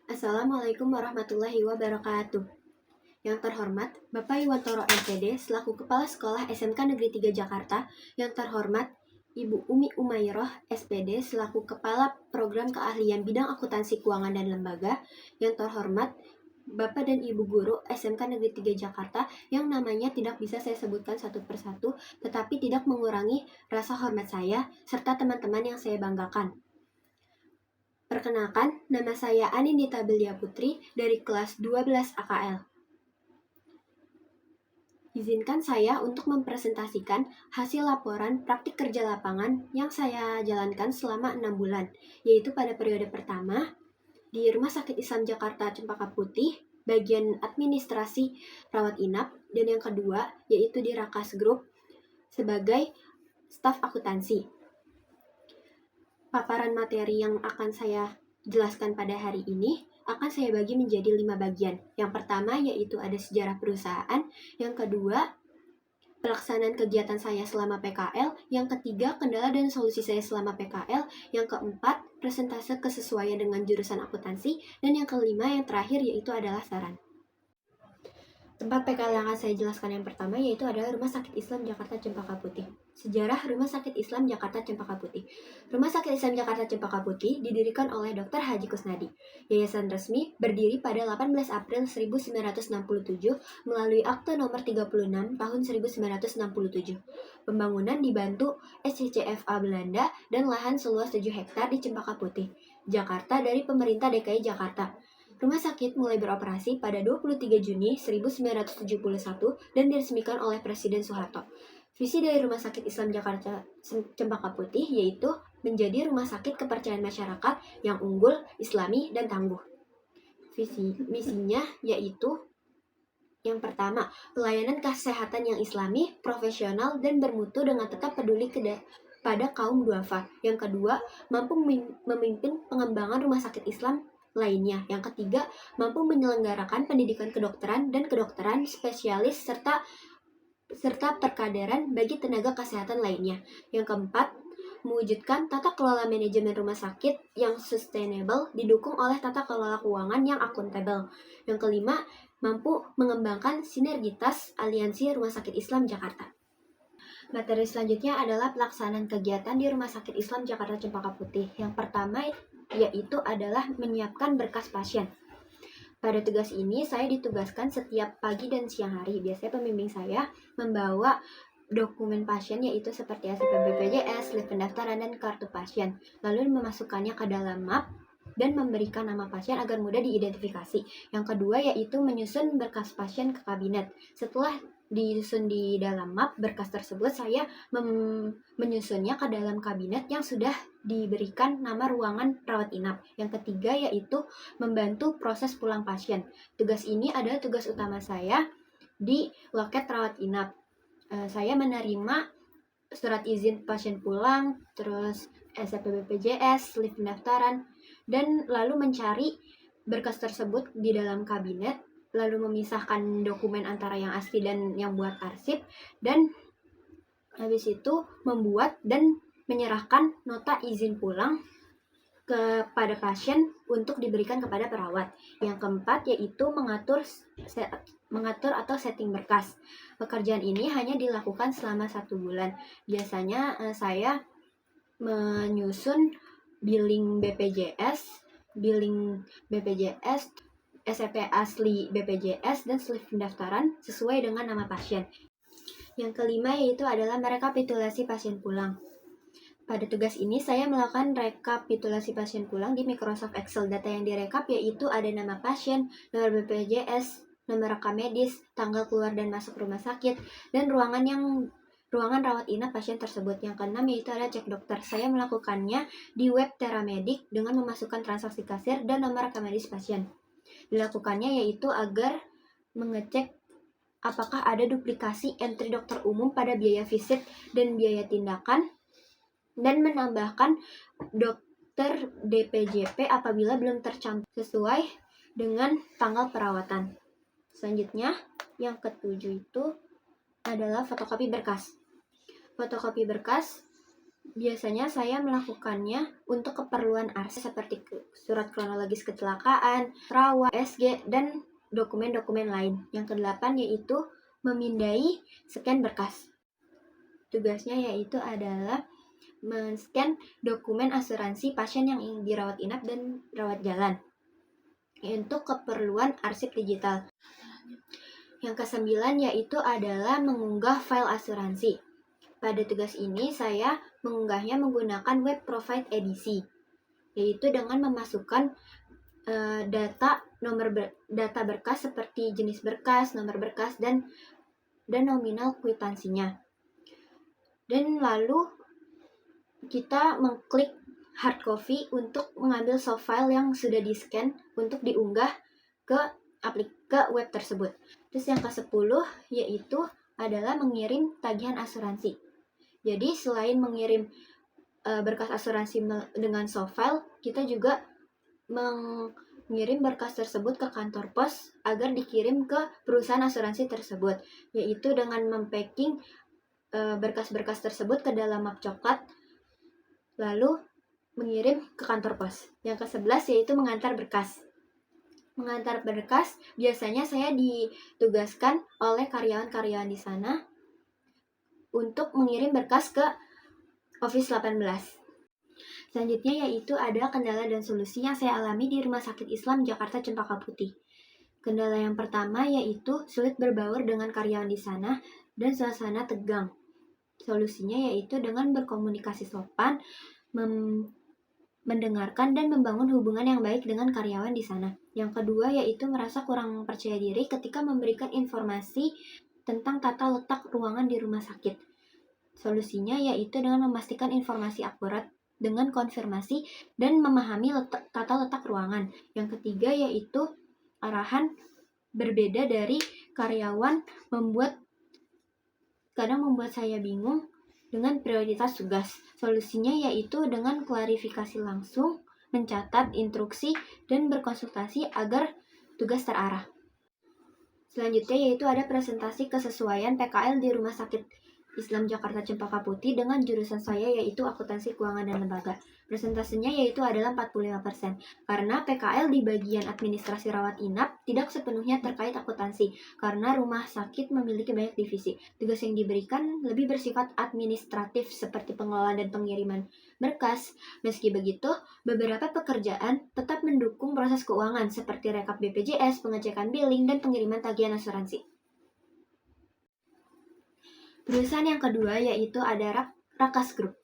Assalamualaikum warahmatullahi wabarakatuh. Yang terhormat, Bapak Iwantoro MPD selaku Kepala Sekolah SMK Negeri 3 Jakarta. Yang terhormat, Ibu Umi Umayroh SPD selaku Kepala Program Keahlian Bidang Akuntansi Keuangan dan Lembaga. Yang terhormat, Bapak dan Ibu Guru SMK Negeri 3 Jakarta yang namanya tidak bisa saya sebutkan satu persatu, tetapi tidak mengurangi rasa hormat saya serta teman-teman yang saya banggakan. Perkenalkan, nama saya Anindita Belia Putri dari kelas 12 AKL. Izinkan saya untuk mempresentasikan hasil laporan praktik kerja lapangan yang saya jalankan selama 6 bulan, yaitu pada periode pertama di Rumah Sakit Islam Jakarta Cempaka Putih, bagian administrasi rawat inap, dan yang kedua yaitu di Rakas Group sebagai staf akuntansi. Paparan materi yang akan saya jelaskan pada hari ini akan saya bagi menjadi 5 bagian. Yang pertama yaitu ada sejarah perusahaan, yang kedua pelaksanaan kegiatan saya selama PKL, yang ketiga kendala dan solusi saya selama PKL, yang keempat persentase kesesuaian dengan jurusan akuntansi, dan yang kelima yang terakhir yaitu adalah saran. Tempat PKL yang akan saya jelaskan yang pertama yaitu adalah Rumah Sakit Islam Jakarta Cempaka Putih. Sejarah Rumah Sakit Islam Jakarta Cempaka Putih. Rumah Sakit Islam Jakarta Cempaka Putih didirikan oleh Dr. Haji Kusnadi. Yayasan resmi berdiri pada 18 April 1967 melalui Akte Nomor 36 Tahun 1967. Pembangunan dibantu SCCFA Belanda dan lahan seluas 7 hektar di Cempaka Putih, Jakarta dari pemerintah DKI Jakarta. Rumah sakit mulai beroperasi pada 23 Juni 1971 dan diresmikan oleh Presiden Soeharto. Visi dari Rumah Sakit Islam Jakarta Cempaka Putih yaitu menjadi rumah sakit kepercayaan masyarakat yang unggul, islami, dan tangguh. Misinya yaitu yang pertama, pelayanan kesehatan yang islami, profesional, dan bermutu dengan tetap peduli pada kaum duafa. Yang kedua, mampu memimpin pengembangan rumah sakit Islam lainnya. Yang ketiga, mampu menyelenggarakan pendidikan kedokteran dan kedokteran spesialis serta perkaderan bagi tenaga kesehatan lainnya. Yang keempat, mewujudkan tata kelola manajemen rumah sakit yang sustainable didukung oleh tata kelola keuangan yang akuntabel. Yang kelima, mampu mengembangkan sinergitas aliansi Rumah Sakit Islam Jakarta. Materi selanjutnya adalah pelaksanaan kegiatan di Rumah Sakit Islam Jakarta Cempaka Putih. Yang pertama yaitu adalah menyiapkan berkas pasien. Pada tugas ini saya ditugaskan setiap pagi dan siang hari. Biasanya pembimbing saya membawa dokumen pasien yaitu seperti SPP BPJS, slip pendaftaran, dan kartu pasien. Lalu memasukkannya ke dalam map dan memberikan nama pasien agar mudah diidentifikasi. Yang kedua yaitu menyusun berkas pasien ke kabinet. Setelah disusun di dalam map berkas tersebut, saya menyusunnya ke dalam kabinet yang sudah diberikan nama ruangan rawat inap. Yang ketiga yaitu membantu proses pulang pasien. Tugas ini adalah tugas utama saya di loket rawat inap. Saya menerima surat izin pasien pulang, terus SPP BPJS, slip pendaftaran, dan lalu mencari berkas tersebut di dalam kabinet, lalu memisahkan dokumen antara yang asli dan yang buat arsip, dan habis itu membuat dan menyerahkan nota izin pulang kepada pasien untuk diberikan kepada perawat. Yang keempat yaitu mengatur atau setting berkas. Pekerjaan ini hanya dilakukan selama 1 bulan. Biasanya saya menyusun billing BPJS, SPP asli BPJS, dan slip pendaftaran sesuai dengan nama pasien. Yang kelima yaitu adalah merekapitulasi pasien pulang. Pada tugas ini saya melakukan rekapitulasi pasien pulang di Microsoft Excel. Data yang direkap yaitu ada nama pasien, nomor BPJS, nomor rekam medis, tanggal keluar dan masuk rumah sakit, dan ruangan rawat inap pasien tersebut. Yang keenam yaitu ada cek dokter. Saya melakukannya di web Teramedik dengan memasukkan transaksi kasir dan nomor rekam medis pasien. Dilakukannya yaitu agar mengecek apakah ada duplikasi entry dokter umum pada biaya visit dan biaya tindakan, dan menambahkan dokter DPJP apabila belum tercantum sesuai dengan tanggal perawatan. Selanjutnya, yang ketujuh itu adalah fotokopi berkas. Fotokopi berkas Biasanya saya melakukannya untuk keperluan arsip seperti surat kronologis kecelakaan, rawat, SG, dan dokumen-dokumen lain. Yang kedelapan yaitu memindai scan berkas. Tugasnya yaitu adalah men-scan dokumen asuransi pasien yang dirawat inap dan rawat jalan untuk keperluan arsip digital. Yang kesembilan yaitu adalah mengunggah file asuransi. Pada tugas ini saya mengunggahnya menggunakan web provide edisi, yaitu dengan memasukkan data berkas seperti jenis berkas, nomor berkas, dan nominal kwitansinya. Dan lalu kita mengklik hard copy untuk mengambil soft file yang sudah di-scan untuk diunggah ke web tersebut. Terus yang ke-10 yaitu adalah mengirim tagihan asuransi. Jadi selain mengirim berkas asuransi dengan soft file, kita juga mengirim berkas tersebut ke kantor pos agar dikirim ke perusahaan asuransi tersebut, yaitu dengan mempacking berkas-berkas tersebut ke dalam map coklat, lalu mengirim ke kantor pos. Yang ke-11 yaitu mengantar berkas. Mengantar berkas biasanya saya ditugaskan oleh karyawan-karyawan di sana untuk mengirim berkas ke Office 18. Selanjutnya yaitu ada kendala dan solusi yang saya alami di Rumah Sakit Islam Jakarta Cempaka Putih. Kendala yang pertama yaitu sulit berbaur dengan karyawan di sana dan suasana tegang. Solusinya yaitu dengan berkomunikasi sopan, mendengarkan dan membangun hubungan yang baik dengan karyawan di sana. Yang kedua yaitu merasa kurang percaya diri ketika memberikan informasi tentang tata letak ruangan di rumah sakit. Solusinya yaitu dengan memastikan informasi akurat dengan konfirmasi dan memahami tata letak ruangan. Yang ketiga yaitu arahan berbeda dari karyawan kadang membuat saya bingung dengan prioritas tugas. Solusinya yaitu dengan klarifikasi langsung, mencatat instruksi, dan berkonsultasi agar tugas terarah. Selanjutnya yaitu ada presentasi kesesuaian PKL di Rumah Sakit Islam Jakarta Cempaka Putih dengan jurusan saya yaitu akuntansi keuangan dan lembaga. Presentasinya yaitu adalah 45%. Karena PKL di bagian administrasi rawat inap tidak sepenuhnya terkait akuntansi karena rumah sakit memiliki banyak divisi. Tugas yang diberikan lebih bersifat administratif seperti pengelolaan dan pengiriman berkas. Meski begitu, beberapa pekerjaan tetap mendukung proses keuangan seperti rekap BPJS, pengecekan billing, dan pengiriman tagihan asuransi. Perusahaan yang kedua yaitu ada Rakas Group.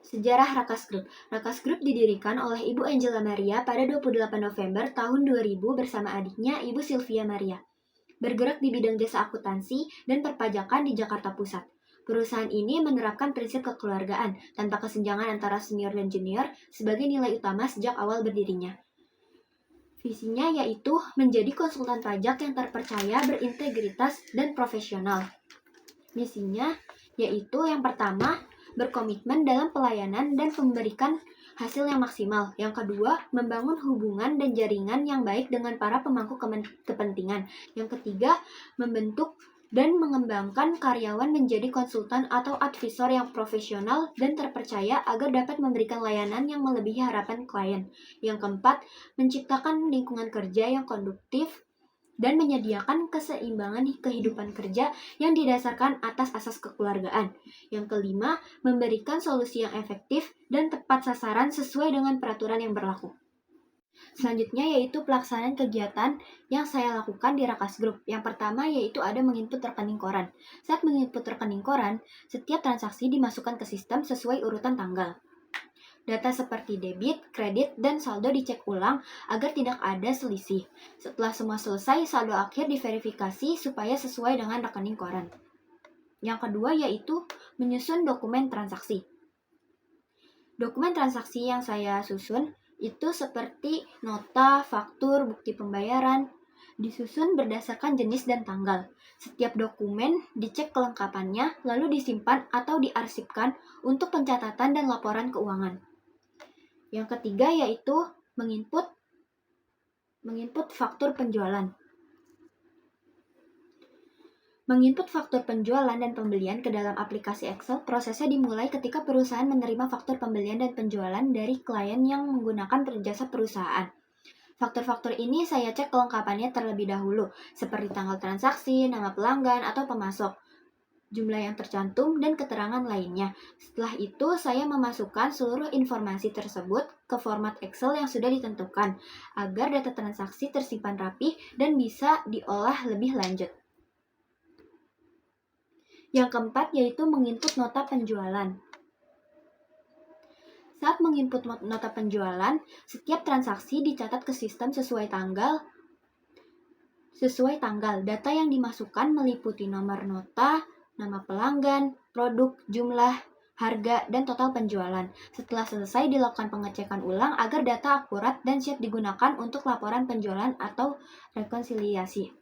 Sejarah Rakas Group. Rakas Group didirikan oleh Ibu Angela Maria pada 28 November tahun 2000 bersama adiknya Ibu Sylvia Maria. Bergerak di bidang jasa akuntansi dan perpajakan di Jakarta Pusat. Perusahaan ini menerapkan prinsip kekeluargaan tanpa kesenjangan antara senior dan junior sebagai nilai utama sejak awal berdirinya. Visinya yaitu menjadi konsultan pajak yang terpercaya, berintegritas, dan profesional. Misinya yaitu yang pertama, berkomitmen dalam pelayanan dan memberikan hasil yang maksimal. Yang kedua, membangun hubungan dan jaringan yang baik dengan para pemangku kepentingan. Yang ketiga, membentuk dan mengembangkan karyawan menjadi konsultan atau advisor yang profesional dan terpercaya agar dapat memberikan layanan yang melebihi harapan klien. Yang keempat, menciptakan lingkungan kerja yang konduktif dan menyediakan keseimbangan kehidupan kerja yang didasarkan atas asas kekeluargaan. Yang kelima, memberikan solusi yang efektif dan tepat sasaran sesuai dengan peraturan yang berlaku. Selanjutnya yaitu pelaksanaan kegiatan yang saya lakukan di Rakas Group. Yang pertama yaitu ada menginput rekening koran. Saat menginput rekening koran, setiap transaksi dimasukkan ke sistem sesuai urutan tanggal. Data seperti debit, kredit, dan saldo dicek ulang agar tidak ada selisih. Setelah semua selesai, saldo akhir diverifikasi supaya sesuai dengan rekening koran. Yang kedua yaitu menyusun dokumen transaksi. Dokumen transaksi yang saya susun itu seperti nota, faktur, bukti pembayaran, disusun berdasarkan jenis dan tanggal. Setiap dokumen dicek kelengkapannya, lalu disimpan atau diarsipkan untuk pencatatan dan laporan keuangan. Yang ketiga yaitu menginput faktur penjualan. Menginput faktur penjualan dan pembelian ke dalam aplikasi Excel, prosesnya dimulai ketika perusahaan menerima faktur pembelian dan penjualan dari klien yang menggunakan jasa perusahaan. Faktur-faktur ini saya cek kelengkapannya terlebih dahulu, seperti tanggal transaksi, nama pelanggan, atau pemasok, jumlah yang tercantum, dan keterangan lainnya. Setelah itu, saya memasukkan seluruh informasi tersebut ke format Excel yang sudah ditentukan, agar data transaksi tersimpan rapi dan bisa diolah lebih lanjut. Yang keempat yaitu menginput nota penjualan. Saat menginput nota penjualan, setiap transaksi dicatat ke sistem sesuai tanggal. Data yang dimasukkan meliputi nomor nota, nama pelanggan, produk, jumlah, harga, dan total penjualan. Setelah selesai, dilakukan pengecekan ulang agar data akurat dan siap digunakan untuk laporan penjualan atau rekonsiliasi.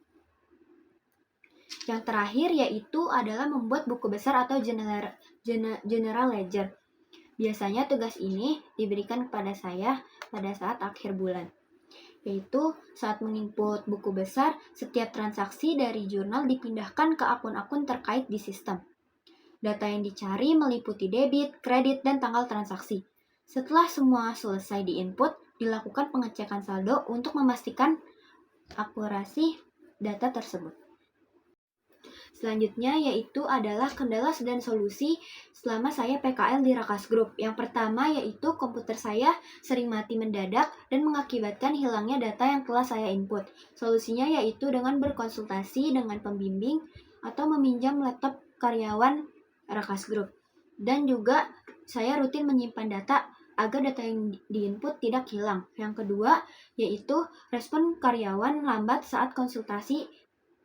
Yang terakhir yaitu adalah membuat buku besar atau general ledger. Biasanya tugas ini diberikan kepada saya pada saat akhir bulan, yaitu saat menginput buku besar, setiap transaksi dari jurnal dipindahkan ke akun-akun terkait di sistem. Data yang dicari meliputi debit, kredit, dan tanggal transaksi. Setelah semua selesai diinput, dilakukan pengecekan saldo untuk memastikan akurasi data tersebut. Selanjutnya yaitu adalah kendala dan solusi selama saya PKL di Rakas Group. Yang pertama yaitu komputer saya sering mati mendadak dan mengakibatkan hilangnya data yang telah saya input. Solusinya yaitu dengan berkonsultasi dengan pembimbing atau meminjam laptop karyawan Rakas Group. Dan juga saya rutin menyimpan data agar data yang diinput tidak hilang. Yang kedua yaitu respon karyawan lambat saat konsultasi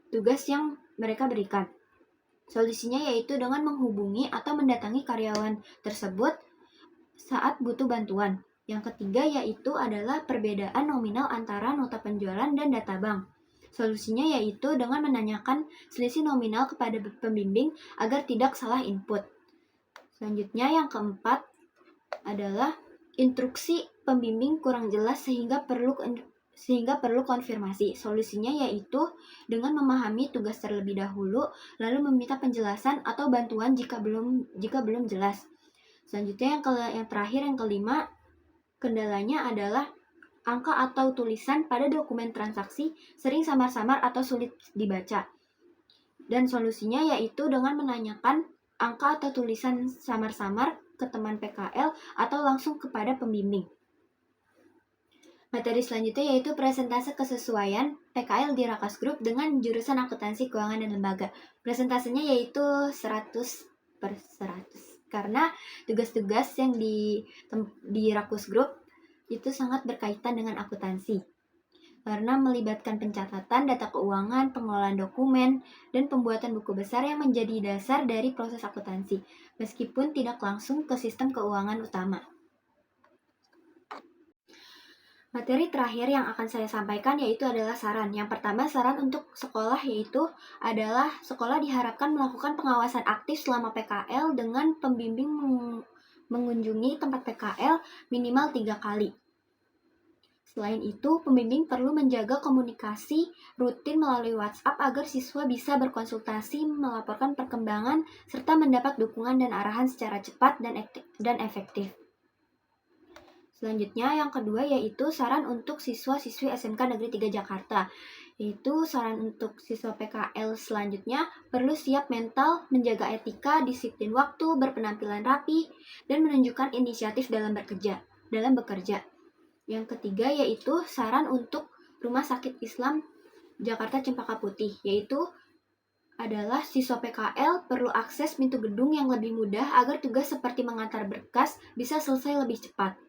tugas yang mereka berikan. Solusinya yaitu dengan menghubungi atau mendatangi karyawan tersebut saat butuh bantuan. Yang ketiga yaitu adalah perbedaan nominal antara nota penjualan dan data bank. Solusinya yaitu dengan menanyakan selisih nominal kepada pembimbing agar tidak salah input. Selanjutnya yang keempat adalah instruksi pembimbing kurang jelas sehingga perlu konfirmasi. Solusinya yaitu dengan memahami tugas terlebih dahulu, lalu meminta penjelasan atau bantuan jika belum jelas. Selanjutnya yang terakhir, yang kelima, kendalanya adalah angka atau tulisan pada dokumen transaksi sering samar-samar atau sulit dibaca. Dan solusinya yaitu dengan menanyakan angka atau tulisan samar-samar ke teman PKL atau langsung kepada pembimbing. Materi selanjutnya yaitu presentase kesesuaian PKL di Rakas Group dengan jurusan akuntansi keuangan dan lembaga. Presentasinya yaitu 100/100 karena tugas-tugas yang di Rakus Group itu sangat berkaitan dengan akuntansi. Karena melibatkan pencatatan data keuangan, pengelolaan dokumen, dan pembuatan buku besar yang menjadi dasar dari proses akuntansi, meskipun tidak langsung ke sistem keuangan utama. Materi terakhir yang akan saya sampaikan yaitu adalah saran. Yang pertama, saran untuk sekolah yaitu adalah sekolah diharapkan melakukan pengawasan aktif selama PKL dengan pembimbing mengunjungi tempat PKL minimal 3 kali. Selain itu, pembimbing perlu menjaga komunikasi rutin melalui WhatsApp agar siswa bisa berkonsultasi, melaporkan perkembangan, serta mendapat dukungan dan arahan secara cepat dan efektif. Selanjutnya yang kedua yaitu saran untuk siswa-siswi SMK Negeri 3 Jakarta. Yaitu saran untuk siswa PKL selanjutnya perlu siap mental, menjaga etika, disiplin waktu, berpenampilan rapi, dan menunjukkan inisiatif dalam bekerja. Yang ketiga yaitu saran untuk Rumah Sakit Islam Jakarta Cempaka Putih, yaitu adalah siswa PKL perlu akses pintu gedung yang lebih mudah agar tugas seperti mengantar berkas bisa selesai lebih cepat.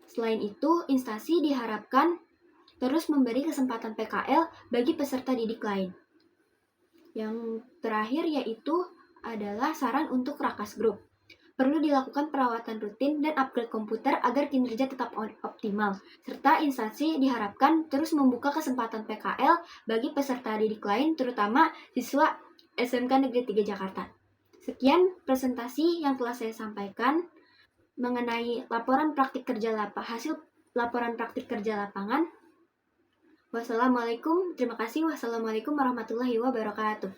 Selain itu, instansi diharapkan terus memberi kesempatan PKL bagi peserta didik lain. Yang terakhir yaitu adalah saran untuk Rakas Group. Perlu dilakukan perawatan rutin dan upgrade komputer agar kinerja tetap optimal. Serta instansi diharapkan terus membuka kesempatan PKL bagi peserta didik lain, terutama siswa SMK Negeri 3 Jakarta. Sekian presentasi yang telah saya sampaikan mengenai hasil laporan praktik kerja lapangan. Wassalamualaikum warahmatullahi wabarakatuh.